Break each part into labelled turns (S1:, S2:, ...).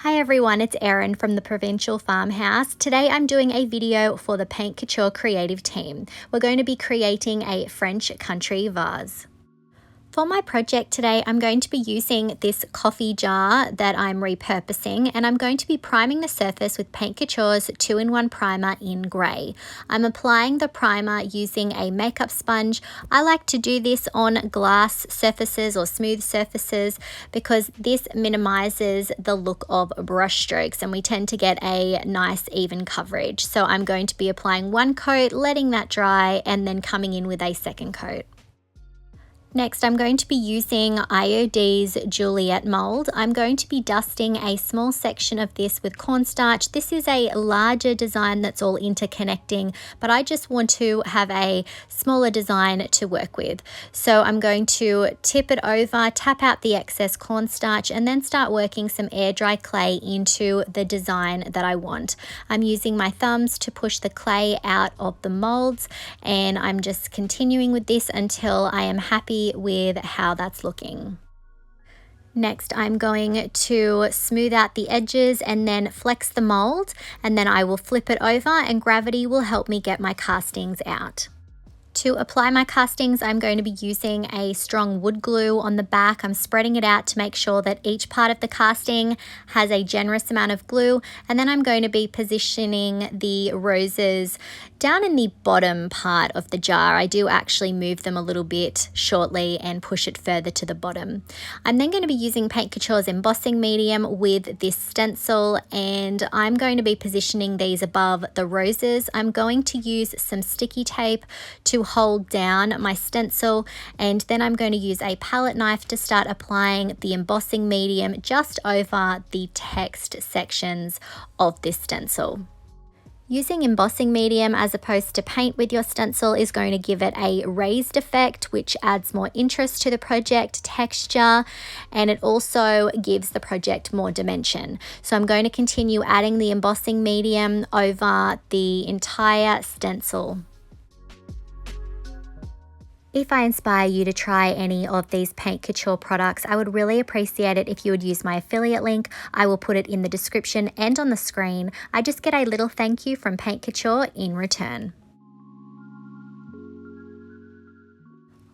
S1: Hi everyone, it's Erin from the Provincial Farmhouse. Today I'm doing a video for the Paint Couture creative team. We're going to be creating a French country vase. For my project today, I'm going to be using this coffee jar that I'm repurposing, and I'm going to be priming the surface with Paint Couture's 2-in-1 primer in grey. I'm applying the primer using a makeup sponge. I like to do this on glass surfaces or smooth surfaces because this minimizes the look of brush strokes and we tend to get a nice even coverage. So I'm going to be applying one coat, letting that dry, and then coming in with a second coat. Next, I'm going to be using IOD's Juliette mould. I'm going to be dusting a small section of this with cornstarch. This is a larger design that's all interconnecting, but I just want to have a smaller design to work with. So I'm going to tip it over, tap out the excess cornstarch, and then start working some air dry clay into the design that I want. I'm using my thumbs to push the clay out of the molds, and I'm just continuing with this until I am happy with how that's looking. Next, I'm going to smooth out the edges and then flex the mold, and then I will flip it over and gravity will help me get my castings out. To apply my castings, I'm going to be using a strong wood glue on the back. I'm spreading it out to make sure that each part of the casting has a generous amount of glue, and then I'm going to be positioning the roses down in the bottom part of the jar. I do actually move them a little bit shortly and push it further to the bottom. I'm then going to be using Paint Couture's Embossing Medium with this stencil, and I'm going to be positioning these above the roses. I'm going to use some sticky tape to hold down my stencil, and then I'm going to use a palette knife to start applying the embossing medium just over the text sections of this stencil. Using embossing medium as opposed to paint with your stencil is going to give it a raised effect, which adds more interest to the project, texture, and it also gives the project more dimension. So I'm going to continue adding the embossing medium over the entire stencil. If I inspire you to try any of these Paint Couture products, I would really appreciate it if you would use my affiliate link. I will put it in the description and on the screen. I just get a little thank you from Paint Couture in return.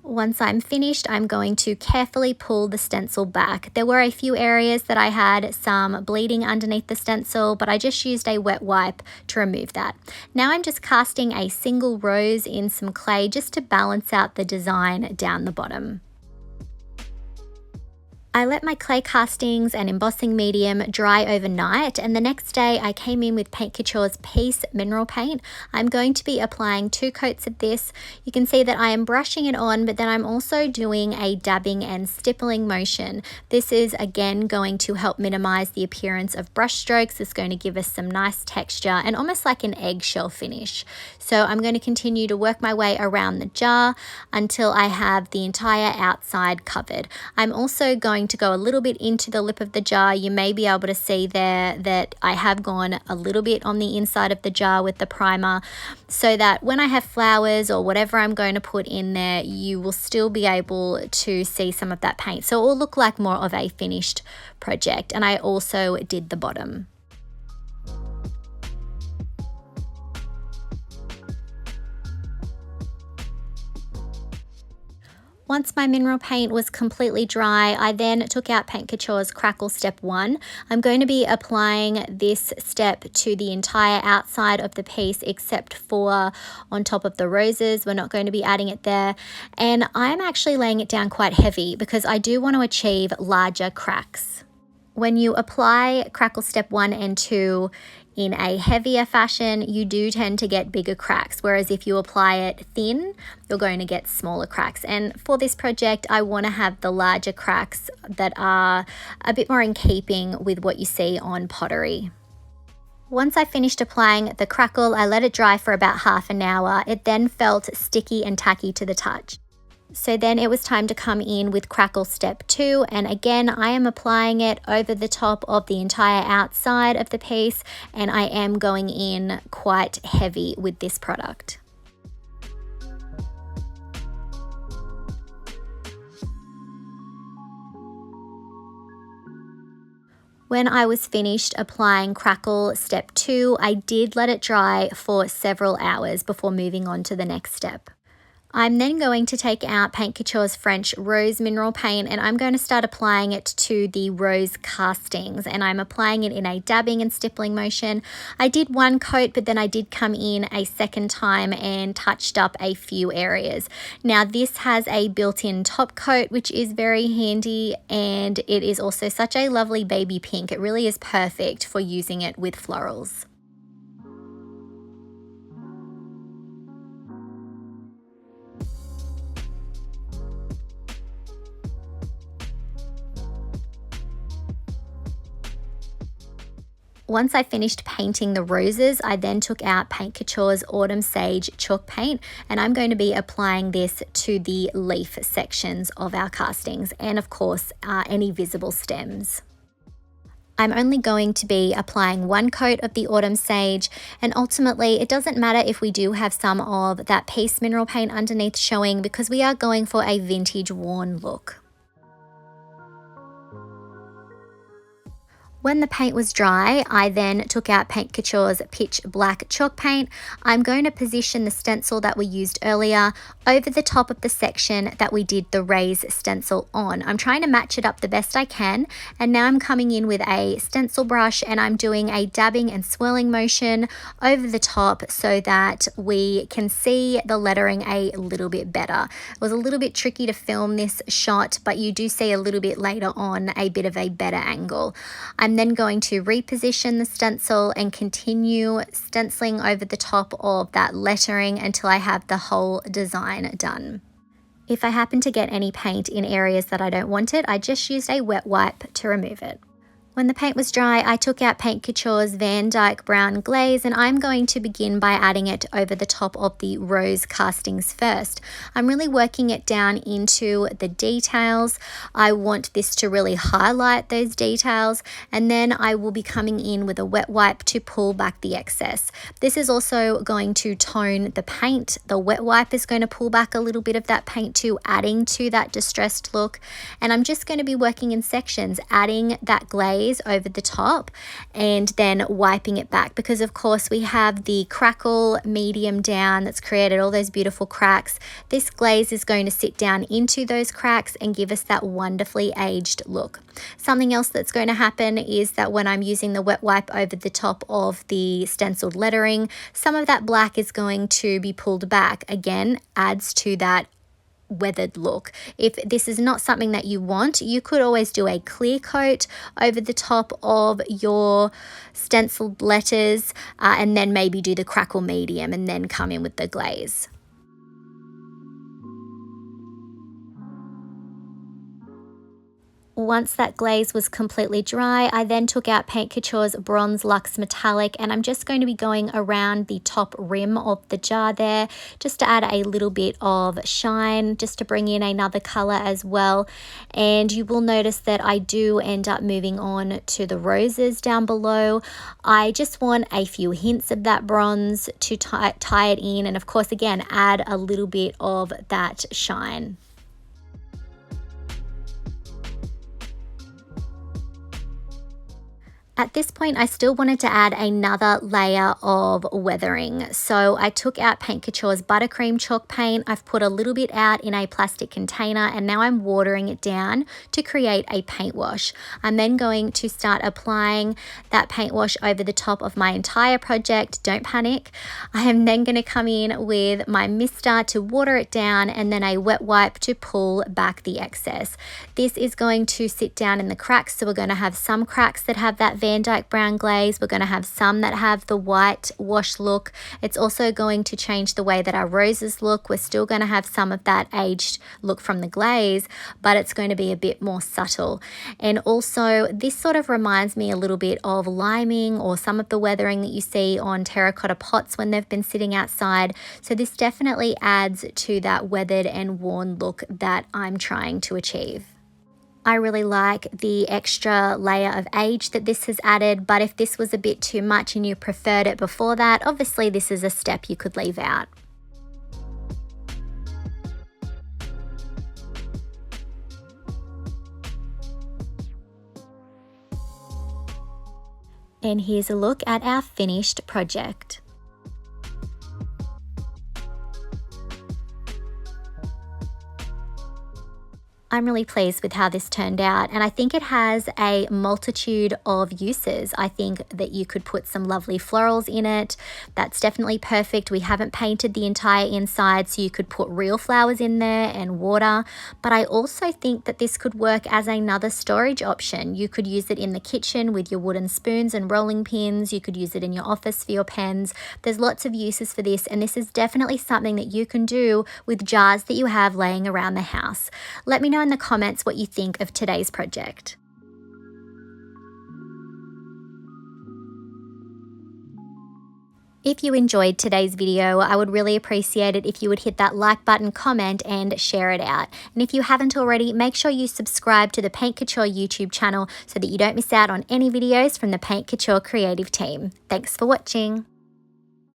S1: Once I'm finished, I'm going to carefully pull the stencil back. There were a few areas that I had some bleeding underneath the stencil, but I just used a wet wipe to remove that. Now I'm just casting a single rose in some clay just to balance out the design down the bottom. I let my clay castings and embossing medium dry overnight, and the next day I came in with Paint Couture's Peace mineral paint. I'm going to be applying 2 coats of this. You can see that I am brushing it on, but then I'm also doing a dabbing and stippling motion. This is again going to help minimize the appearance of brush strokes. It's going to give us some nice texture and almost like an eggshell finish. So I'm going to continue to work my way around the jar until I have the entire outside covered. I'm also going to go a little bit into the lip of the jar. You may be able to see there that I have gone a little bit on the inside of the jar with the primer, so that when I have flowers or whatever I'm going to put in there, you will still be able to see some of that paint. So it will look like more of a finished project. And I also did the bottom. Once my mineral paint was completely dry, I then took out Paint Couture's Crackle Step 1. I'm going to be applying this step to the entire outside of the piece except for on top of the roses. We're not going to be adding it there. And I'm actually laying it down quite heavy because I do want to achieve larger cracks. When you apply Crackle Step 1 and 2 in a heavier fashion, you do tend to get bigger cracks, whereas if you apply it thin, you're going to get smaller cracks. And for this project, I want to have the larger cracks that are a bit more in keeping with what you see on pottery. Once I finished applying the Crackle, I let it dry for about half an hour. It then felt sticky and tacky to the touch. So then it was time to come in with Crackle Step 2, and again I am applying it over the top of the entire outside of the piece, and I am going in quite heavy with this product. When I was finished applying Crackle step 2, I did let it dry for several hours before moving on to the next step. I'm then going to take out Paint Couture's French Rose Mineral Paint, and I'm going to start applying it to the rose castings, and I'm applying it in a dabbing and stippling motion. I did one coat, but then I did come in a second time and touched up a few areas. Now this has a built-in top coat, which is very handy, and it is also such a lovely baby pink. It really is perfect for using it with florals. Once I finished painting the roses, I then took out Paint Couture's Autumn Sage chalk paint, and I'm going to be applying this to the leaf sections of our castings and of course any visible stems. I'm only going to be applying one coat of the Autumn Sage, and ultimately it doesn't matter if we do have some of that Peace Mineral Paint underneath showing, because we are going for a vintage worn look. When the paint was dry, I then took out Paint Couture's Pitch Black chalk paint. I'm going to position the stencil that we used earlier over the top of the section that we did the raise stencil on. I'm trying to match it up the best I can, and now I'm coming in with a stencil brush and I'm doing a dabbing and swirling motion over the top so that we can see the lettering a little bit better. It was a little bit tricky to film this shot, but you do see a little bit later on a bit of a better angle. I'm then going to reposition the stencil and continue stenciling over the top of that lettering until I have the whole design done. If I happen to get any paint in areas that I don't want it, I just used a wet wipe to remove it. When the paint was dry, I took out Paint Couture's Van Dyke Brown Glaze, and I'm going to begin by adding it over the top of the rose castings first. I'm really working it down into the details. I want this to really highlight those details, and then I will be coming in with a wet wipe to pull back the excess. This is also going to tone the paint. The wet wipe is going to pull back a little bit of that paint too, adding to that distressed look. And I'm just going to be working in sections, adding that glaze over the top and then wiping it back, because of course we have the Crackle medium down that's created all those beautiful cracks. This glaze is going to sit down into those cracks and give us that wonderfully aged look. Something else that's going to happen is that when I'm using the wet wipe over the top of the stenciled lettering, some of that black is going to be pulled back. Again, adds to that weathered look. If this is not something that you want, you could always do a clear coat over the top of your stenciled letters and then maybe do the Crackle medium and then come in with the glaze. Once that glaze was completely dry, I then took out Paint Couture's Bronze Lux Metallic, and I'm just going to be going around the top rim of the jar there just to add a little bit of shine, just to bring in another color as well. And you will notice that I do end up moving on to the roses down below. I just want a few hints of that bronze to tie it in, and of course again add a little bit of that shine. At this point, I still wanted to add another layer of weathering. So I took out Paint Couture's Buttercream chalk paint. I've put a little bit out in a plastic container, and now I'm watering it down to create a paint wash. I'm then going to start applying that paint wash over the top of my entire project. Don't panic. I am then going to come in with my mister to water it down, and then a wet wipe to pull back the excess. This is going to sit down in the cracks, so we're going to have some cracks that have that Van Dyke brown glaze. We're going to have some that have the white wash look. It's also going to change the way that our roses look. We're still going to have some of that aged look from the glaze, but it's going to be a bit more subtle. And also this sort of reminds me a little bit of liming or some of the weathering that you see on terracotta pots when they've been sitting outside. So this definitely adds to that weathered and worn look that I'm trying to achieve. I really like the extra layer of age that this has added, but if this was a bit too much and you preferred it before that, obviously this is a step you could leave out. And here's a look at our finished project. I'm really pleased with how this turned out, and I think it has a multitude of uses. I think that you could put some lovely florals in it. That's definitely perfect. We haven't painted the entire inside, so you could put real flowers in there and water. But I also think that this could work as another storage option. You could use it in the kitchen with your wooden spoons and rolling pins. You could use it in your office for your pens. There's lots of uses for this, and this is definitely something that you can do with jars that you have laying around the house. Let me know in the comments what you think of today's project. If you enjoyed today's video, I would really appreciate it if you would hit that like button, comment, and share it out. And if you haven't already, make sure you subscribe to the Paint Couture YouTube channel so that you don't miss out on any videos from the Paint Couture creative team. Thanks for watching.